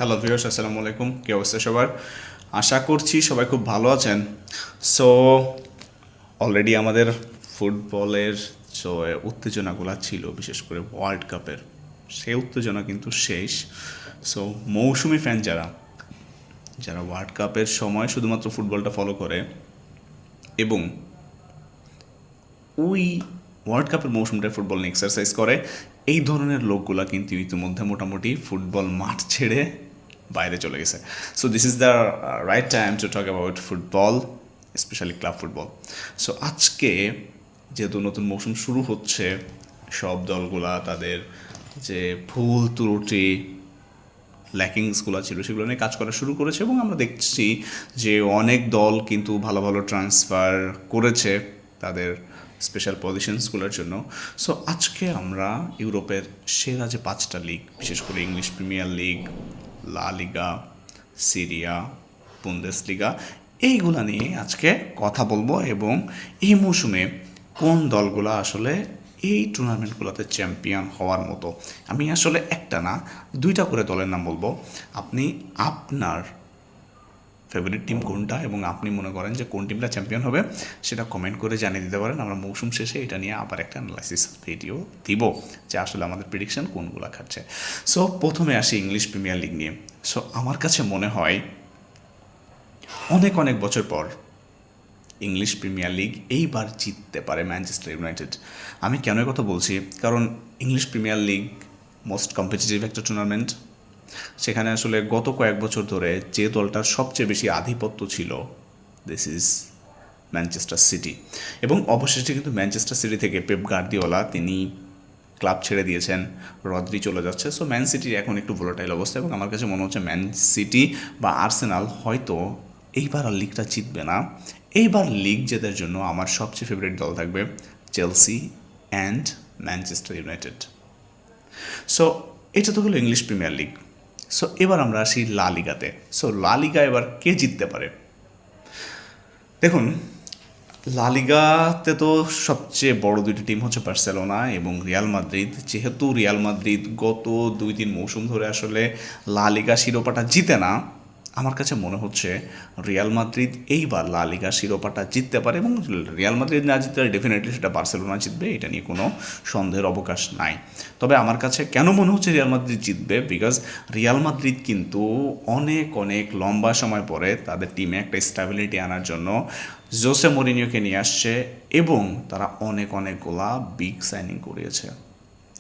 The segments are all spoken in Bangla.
হ্যালো ভিউয়ার্স, আসসালামু আলাইকুম। কী অবস্থা সবার? আশা করছি সবাই খুব ভালো আছেন। সো অলরেডি আমাদের ফুটবলের যে উত্তেজনাগুলো ছিল, বিশেষ করে ওয়ার্ল্ড কাপের, সেই উত্তেজনা কিন্তু শেষ। সো মৌসুমি ফ্যান যারা যারা ওয়ার্ল্ড কাপের সময় শুধুমাত্র ফুটবলটা ফলো করে এবং ওই ওয়ার্ল্ড কাপের মৌসুমটায় ফুটবল নিয়ে এক্সারসাইজ করে, এই ধরনের লোকগুলা কিন্তু ইতিমধ্যে মোটামুটি ফুটবল মাঠ ছেড়ে বাইরে চলে গেছে। So this is the right time to talk about football, specially club football. So আজকে যেহেতু নতুন মৌসুম শুরু হচ্ছে, সব দলগুলা তাদের যে ভুল ত্রুটি ল্যাকিংসগুলো ছিল সেগুলো নিয়ে কাজ করা শুরু করেছে এবং আমরা দেখছি যে অনেক দল কিন্তু ভালো ভালো ট্রান্সফার করেছে তাদের স্পেশাল পজিশনসগুলোর জন্য। সো আজকে আমরা ইউরোপের সেরা যে 5টা লিগ, বিশেষ করে ইংলিশ প্রিমিয়ার লিগ, লা লিগা, সিরিয়া, বুন্দেসলিগা, এইগুলা নিয়ে আজকে কথা বলবো এবং এই মৌসুমে কোন দলগুলো আসলে এই টুর্নামেন্টগুলোতে চ্যাম্পিয়ন হওয়ার মতো। আমি আসলে একটা না, 2টা করে দলের নাম বলবো। আপনি আপনার ফেভারিট টিম কোনটা এবং আপনি মনে করেন যে কোন টিমটা চ্যাম্পিয়ন হবে সেটা কমেন্ট করে জানিয়ে দিতে পারেন। আমরা মৌসুম শেষে এটা নিয়ে আবার একটা অ্যানালাইসিস ভিডিও দিব যে আসলে আমাদের প্রেডিকশন কোনগুলো খাচ্ছে। সো প্রথমে আসি ইংলিশ প্রিমিয়ার লিগ নিয়ে। সো আমার কাছে মনে হয় অনেক অনেক বছর পর ইংলিশ প্রিমিয়ার লিগ এইবার জিততে পারে ম্যানচেস্টার ইউনাইটেড। আমি কেন কথা বলছি, কারণ English premier league most competitive একটা টুর্নামেন্ট। সেখানে আসলে গত কয়েক বছর ধরে যে দলটার সবচেয়ে বেশি আধিপত্য ছিল, দিস ইজ ম্যানচেস্টার সিটি। এবং অবশেষে কিন্তু ম্যানচেস্টার সিটি থেকে পেপ গার্দিওলা তিনি ক্লাব ছেড়ে দিয়েছেন, রদ্রি চলে যাচ্ছে। সো ম্যান সিটির এখন একটু ভোলাটাইল অবস্থা এবং আমার কাছে মনে হচ্ছে ম্যান সিটি বা আর্সেনাল হয়তো এইবার আর লিগটা জিতবে না। এইবার লিগ জেতার জন্য আমার সবচেয়ে ফেভারিট দল থাকবে Chelsea and Manchester United. So এটা তো হলো ইংলিশ প্রিমিয়ার লিগ। সো এবার আমরা আসি লা লিগাতে। সো লা লিগা এবার কে জিততে পারে? দেখুন, লা লিগাতে তো সবচেয়ে বড় 2টি টিম হচ্ছে বার্সেলোনা এবং রিয়াল মাদ্রিদ। যেহেতু রিয়াল মাদ্রিদ গত 2-3 মৌসুম ধরে আসলে লা লিগা শিরোপাটা জিতে না, আমার কাছে মনে হচ্ছে রিয়াল মাদ্রিদ এইবার লা লিগা শিরোপাটা জিততে পারে এবং রিয়াল মাদ্রিদ না জিতলে ডেফিনেটলি সেটা বার্সেলোনা জিতবে, এটা নিয়ে কোনো সন্দেহের অবকাশ নাই। তবে আমার কাছে কেন মনে হচ্ছে রিয়াল মাদ্রিদ জিতবে, বিকজ রিয়াল মাদ্রিদ কিন্তু অনেক অনেক লম্বা সময় পরে তাদের টিমে একটা স্ট্যাবিলিটি আনার জন্য জোসে মরিনিওকে নিয়ে আসছে এবং তারা অনেক অনেকগুলা বিগ সাইনিং করিয়েছে।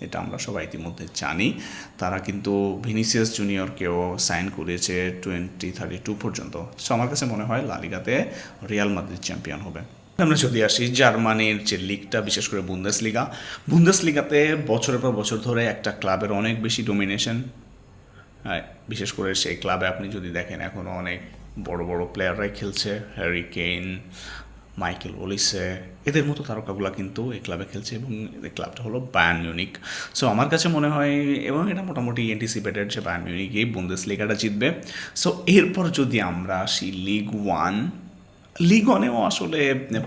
এটা আমরা সবাই ইতিমধ্যে জানি। তারা কিন্তু ভিনিসিয়াস জুনিয়রকেও সাইন করেছে 2032 পর্যন্ত। সো আমার কাছে মনে হয় লা লিগাতে রিয়াল মাদ্রিদ চ্যাম্পিয়ন হবে। আমরা যদি আসি জার্মানির যে লিগটা, বিশেষ করে বুন্দেসলিগাতে বছরের পর বছর ধরে একটা ক্লাবের অনেক বেশি ডোমিনেশন। বিশেষ করে সেই ক্লাবে আপনি যদি দেখেন এখনও অনেক বড় বড় প্লেয়াররাই খেলছে, হ্যারি কেইন, মাইকেল ওলিসে, এদের মতো তারকাগুলো কিন্তু এই ক্লাবে খেলছে এবং এই ক্লাবটা হলো বায়ার্ন মিউনিক। সো আমার কাছে মনে হয় এবং এটা মোটামুটি অ্যান্টিসিপেটেড যে বায়ার্ন মিউনিক এই বুন্দেসলিগাটা জিতবে। সো এরপর যদি আমরা আসি লিগ ওয়ানেও আসলে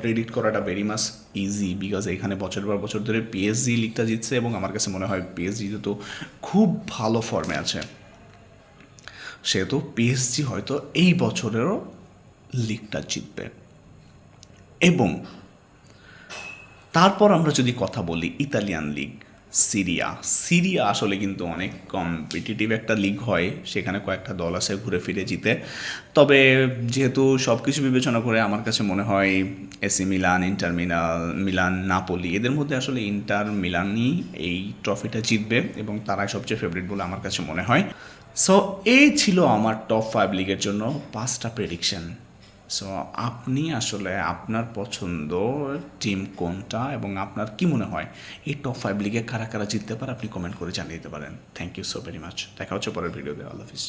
প্রেডিক্ট করাটা ভেরি মাচ ইজি, বিকজ এখানে বছর পর বছর ধরে পিএসজি লিগটা জিতছে এবং আমার কাছে মনে হয় পিএসজি তো খুব ভালো ফর্মে আছে, সেহেতু পিএসজি হয়তো এই বছরেরও লিগটা জিতবে। এবং তারপর আমরা যদি কথা বলি ইতালিয়ান লিগ, সিরিয়া আসলে কিন্তু অনেক কম্পিটিটিভ একটা লিগ হয়, সেখানে কয়েকটা দল আছে ঘুরে ফিরে জিতে। তবে যেহেতু সব কিছু বিবেচনা করে আমার কাছে মনে হয় AC Milan, inter Milan, Napoli, এদের মধ্যে আসলে ইন্টার মিলানই এই ট্রফিটা জিতবে এবং তারাই সবচেয়ে ফেভারিট বলে আমার কাছে মনে হয়। সো এই ছিল আমার টপ 5 লিগের জন্য 5টা প্রেডিকশন। সো আপনি আসলে আপনার পছন্দ টিম কোনটা এবং আপনার কি মনে হয় এই টপ 5 লিগে কারা কারা জিততে পারে, আপনি কমেন্ট করে জানিয়ে দিতে পারেন। Thank you so very much. দেখা হচ্ছে পরের ভিডিওতে। আল্লাহ হাফিজ।